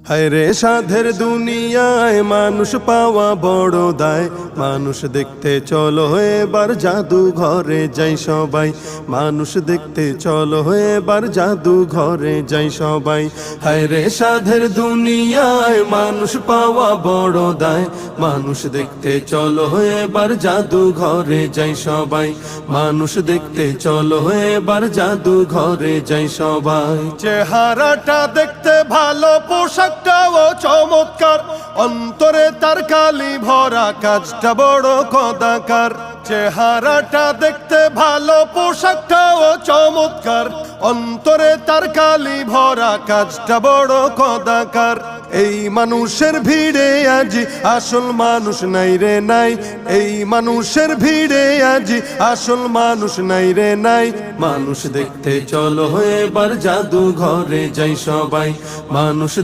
হায় রে সাধের দুনিয়ায় মানুষ পাওয়া বড় দায়। মানুষ দেখতে চলো এবার জাদু ঘরে যাই সবাই। মানুষ দেখতে চলো এবার জাদু ঘরে যাই সবাই। হায় রে সাধের দুনিয়ায় মানুষ পাওয়া বড় দায়। মানুষ দেখতে চলো এবার জাদু ঘরে যাই সবাই। মানুষ দেখতে চলো এবার জাদু ঘরে যাই সবাই। চেহারাটা দেখতে ভালো, পোশাকটাও চমৎকার, অন্তরে তার কালি ভরা, কাজটা বড় কদাকার। চেহারাটা দেখতে ভালো, পোশাকটাও চমৎকার, অন্তরে তার কালি ভরা, কাজটা বড় কদাকার। এই মানুষের ভিড়ে আজি আসল মানুষ নাই রে নাই। এই মানুষের ভিড়ে আজি আসল মানুষ নাই রে নাই। মানুষ দেখতে চলো এবার জাদু ঘরে যাই সবাই। মানুষ